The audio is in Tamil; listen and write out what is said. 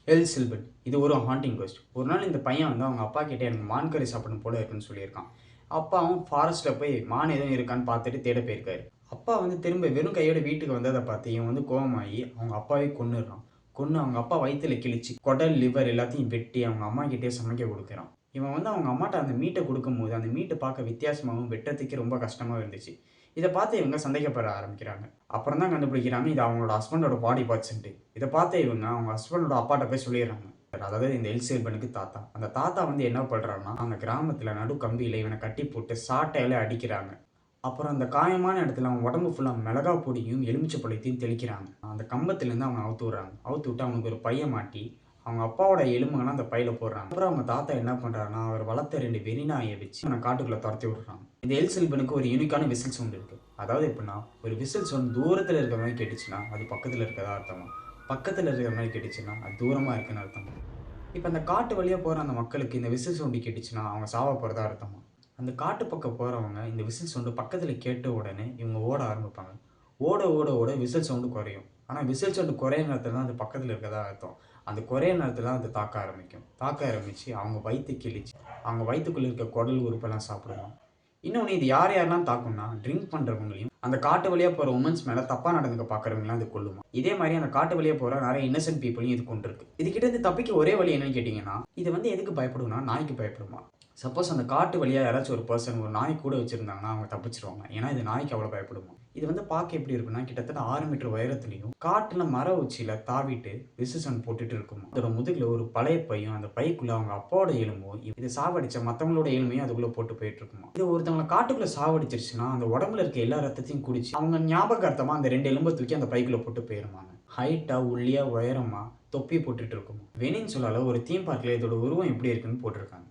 எல் சில்பன். இது ஒரு ஹாண்டிங் கோஸ்ட். ஒரு நாள் இந்த பையன் வந்து அவங்க அப்பா கிட்ட எனக்கு மான் கறி சாப்பிடணும் போல இருக்குன்னு சொல்லியிருக்கான். அப்பாவும் ஃபாரஸ்ட்ல போய் மான் எதுவும் இருக்கான்னு பார்த்துட்டு தேட போயிருக்காரு. அப்பா வந்து திரும்ப வெறும் கையோட வீட்டுக்கு வந்தத பார்த்து இவன் வந்து கோவமாகி அவங்க அப்பாவே கொன்னுடுறான். கொன்னு அவங்க அப்பா வயித்துல கிழிச்சு, குடல், லிவர் எல்லாத்தையும் வெட்டி அவங்க அம்மா கிட்டயே சமைக்க குடுக்குறான். இவன் வந்து அவங்க அம்மாட்ட அந்த மீட்ட குடுக்கும்போது, அந்த மீட்ட பார்க்க வித்தியாசமாவும், வெட்டுறதுக்கே ரொம்ப கஷ்டமாவும் இருந்துச்சு. இத பார்த்து இவங்க சந்தேகப்பட ஆரம்பிக்கிறாங்க. அப்புறம் தான் கண்டுபிடிக்கிறாங்க, இது அவங்களோட ஹஸ்பண்டோட பாடி பார்ட்ஸ்ன்ட்டு. இத பார்த்த இவங்க அவங்க ஹஸ்பண்டோட அப்பாட்ட போய் சொல்லிடுறாங்க. அதாவது இந்த எல்சேல்பனுக்கு தாத்தா. அந்த தாத்தா வந்து என்ன பண்றாருன்னா, அந்த கிராமத்துல நடு கம்பியில இவன கட்டி போட்டு சாட்டையால அடிக்கிறாங்க. அப்புறம் அந்த காயமான இடத்துல அவன் உடம்பு ஃபுல்லா மிளகா பொடியும், எலுமிச்சை பழத்தையும் தெளிக்கிறாங்க. அந்த கம்பத்துலேருந்து அவன அவுத்து விடுறாங்க. அவுத்து விட்டு அவனுக்கு ஒரு பைய மாட்டி, அவங்க அப்பாவோட எலும்புங்கலாம் அந்த பையில போடுறாங்க. அப்புறம் அவங்க தாத்தா என்ன பண்றாருன்னா, அவர் வளர்த்த 2 வெறிநாய வச்சு அவன காட்டுக்குள்ள தொரத்தி விடுறாங்க. இந்த எல் சில்பனுக்கு ஒரு யூனிக்கான விசில் சவுண்ட் இருக்கு. அதாவது எப்படின்னா, ஒரு விசில் சவுண்ட் தூரத்துல இருக்கிற மாரி கேட்டுச்சுன்னா, அது பக்கத்துல இருக்கிறதா அர்த்தமா. பக்கத்துல இருக்கிற மாரி கேட்டுச்சுன்னா, அது தூரமா இருக்குன்னு அர்த்தமா. இப்ப அந்த காட்டு வழியா போற அந்த மக்களுக்கு இந்த விசில் சவுண்ட் கேட்டுச்சுன்னா, அவங்க சாவ போறதா அர்த்தமா. அந்த காட்டு பக்கம் போறவங்க இந்த விசில் சவுண்ட் பக்கத்துல கேட்ட உடனே இவங்க ஓட ஆரம்பிப்பாங்க. ஓட, ஓட, ஓட விசில் சவுண்ட் குறையும். ஆனா விசில் சவுண்ட் குறையிற நேரத்துல தான் அது பக்கத்துல இருக்கிறதா அர்த்தம். அந்த குறையிற நேரத்துல தான் அது தாக்க ஆரம்பிக்கும். தாக்க ஆரம்பிச்சு அவங்க வயித்த கிழிச்சு, அவங்க வயித்துக்குள்ள இருக்க குடல் உறுப்பெல்லாம் சாப்பிடும். இன்னொன்னு இது யார் யாரெல்லாம் தாக்கும்னா, ட்ரிங்க் பண்றவங்களையும், அந்த காட்டு வழியா போற வுமன்ஸ் மேல தப்பா நடந்துக்க பார்க்கிறவங்கலாம் இது கொல்லுமாம். இதே மாரி அந்த காட்டு வழியா போற நெறைய இன்னசென்ட் பீப்பிளையும் இது கொன்றுருக்கு. இதுகிட்ட இருந்து தப்பிக்க ஒரே வழி என்னன்னு கேட்டீங்கன்னா, இது வந்து எதுக்கு பயப்படும்னா, நாய்க்கு பயப்படுமா. சப்போஸ் அந்த காட்டு வழியா யாராச்சும் ஒரு பெர்சன் ஒரு நாய் கூட வச்சிருந்தாங்கன்னா, அவங்க தப்பிச்சுருவாங்க. ஏன்னா இது நாய்க்கு அவ்வளோ பயப்படுமா. இது வந்து பார்க்க எப்படி இருக்குன்னா, கிட்டத்தட்ட 6 மீட்டர் உயரத்திலயும், காட்டுல மர உச்சியில தாவிட்டு விசில் போட்டுட்டு இருக்குமாம். அதோட முதுகுல ஒரு பழைய பையும், அந்த பைக்குள்ள அவங்க அப்பாவோட எலும்பும், இது சாவடிச்ச மத்தவங்களோட எலும்பையும் அதுக்குள்ள போட்டு போயிட்டு இருக்குமாம். இது ஒருத்தவங்கள காட்டுக்குள்ள சாவடிச்சிருச்சுன்னா, அந்த உடம்புல இருக்க எல்லா ரத்தத்தையும் குடிச்சு, அவங்க ஞாபகார்த்தமா அந்த 2 எலும்ப தூக்கி அந்த பைக்குள்ள போட்டு போயிருமாங்க. ஹைட்டா, ஒல்லியா, உயரமா, தொப்பி போட்டுட்டு இருக்குமாம். வெனின்சுலால ஒரு தீம் பார்க்ல இதோட உருவம் எப்படி இருக்குன்னு போட்டிருக்காங்க.